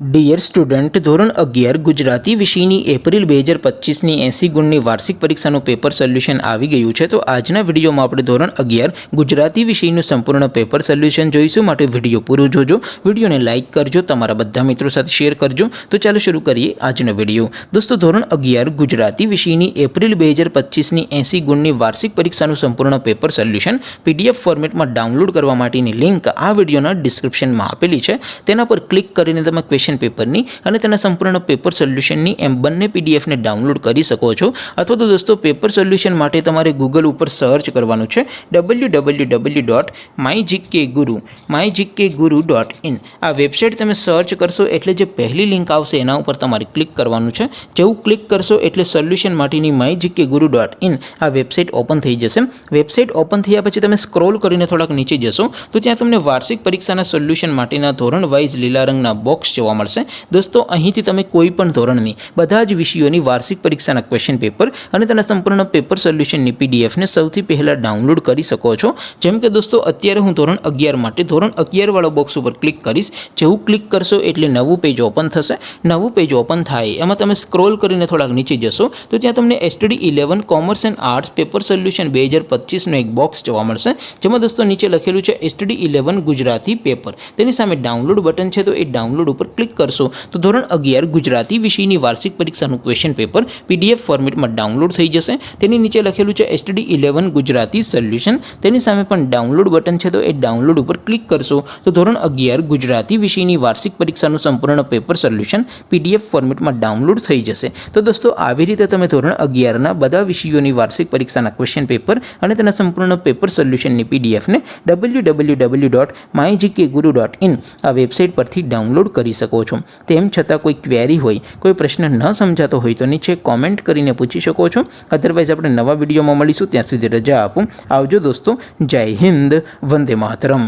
Dear student, ધોરણ 11 ગુજરાતી વિષયની April 2025ની 80 ગુણની વાર્ષિક પરીક્ષાનું પેપર સોલ્યુશન આવી ગયું છે। તો આજના વિડીયોમાં આપણે ધોરણ 11 ગુજરાતી વિષયનું સંપૂર્ણ પેપર સોલ્યુશન જોઈશું। માટે વિડીયો પૂરો જોજો, વિડીયોને લાઇક કરજો, તમારા બધા મિત્રો સાથે શેર કરજો। તો ચાલો શરૂ કરીએ આજનો વિડીયો। દોસ્તો, ધોરણ 11 ગુજરાતી વિષયની એપ્રિલ 2025ની 80 ગુણની વાર્ષિક પરીક્ષાનું સંપૂર્ણ પેપર સોલ્યુશન PDF ફોર્મેટમાં ડાઉનલોડ કરવા માટેની લિંક આ વિડીયોના ડિસ્ક્રિપ્શનમાં આપેલી છે। તેના પર ક્લિક કરીને તમે પેપરની અને તેના સંપૂર્ણ પેપર સોલ્યુશનની એમ બંને પીડીએફને ડાઉનલોડ કરી શકો છો। અથવા તો દોસ્તો, પેપર સોલ્યુશન માટે તમારે ગૂગલ ઉપર સર્ચ કરવાનું છે www.mygkguru.in। આ વેબસાઇટ તમે સર્ચ કરશો એટલે જે પહેલી લિંક આવશે એના ઉપર તમારે ક્લિક કરવાનું છે। જેવું ક્લિક કરશો એટલે સોલ્યુશન માટેની mygkguru.in આ વેબસાઇટ ઓપન થઈ જશે। વેબસાઇટ ઓપન થયા પછી તમે સ્ક્રોલ કરીને થોડાક નીચે જશો તો ત્યાં તમને વાર્ષિક પરીક્ષાના સોલ્યુશન માટેના ધોરણ વાઇઝ લીલા રંગના બોક્સ જોવા મળશે। દોસ્તો, અહીંથી તમે કોઈ પણ ધોરણની બધા જ વિષયોની વાર્ષિક પરીક્ષાના ક્વેશ્ચન પેપર અને તેના સંપૂર્ણ પેપર સોલ્યુશનની પીડીએફને સૌથી પહેલાં ડાઉનલોડ કરી શકો છો। જેમ કે દોસ્તો, અત્યારે હું ધોરણ 11 માટે ધોરણ 11 વાળા બોક્સ ઉપર ક્લિક કરીશ। જેવું ક્લિક કરશો એટલે નવું પેજ ઓપન થશે। નવું પેજ ઓપન થાય એમાં તમે સ્ક્રોલ કરીને થોડાક નીચે જશો તો ત્યાં તમને STD 11 commerce and arts paper solution 2025નું એક બોક્સ જોવા મળશે। જેમાં દોસ્તો નીચે લખેલું છે STD 11 ગુજરાતી પેપર। તેની સામે ડાઉનલોડ બટન છે, તો એ ડાઉનલોડ ઉપર ક્લિક કરશો તો ધોરણ 11 ગુજરાતી વિષયની વાર્ષિક પરીક્ષાનું ક્વેશ્ચન પેપર PDF ફોર્મેટમાં ડાઉનલોડ થઈ જશે। તેની નીચે લખેલું છે STD 11 ગુજરાતી સોલ્યુશન। તેની સામે પણ ડાઉનલોડ બટન છે, તો એ ડાઉનલોડ ઉપર ક્લિક કરશો તો ધોરણ 11 ગુજરાતી વિષયની વાર્ષિક પરીક્ષાનું સંપૂર્ણ પેપર સોલ્યુશન PDF ફોર્મેટમાં ડાઉનલોડ થઈ જશે। તો દોસ્તો, આવી રીતે તમે ધોરણ 11ના બધા વિષયોની વાર્ષિક પરીક્ષાના ક્વેશ્ચન પેપર અને તેના સંપૂર્ણ પેપર સોલ્યુશનની પીડીએફને www.mygkguru.in આ વેબસાઇટ પરથી ડાઉનલોડ કરી શકો છો। તેમ છતાં કોઈ ક્વેરી હોય, કોઈ પ્રશ્ન ન સમજાતો હોય તો નીચે કોમેન્ટ કરીને પૂછી શકો છો। અધરવાઇઝ આપણે નવા વિડીયોમાં મળીશું, ત્યાં સુધી રજા આપો। આવજો દોસ્તો, જય હિન્દ, વંદે માતરમ।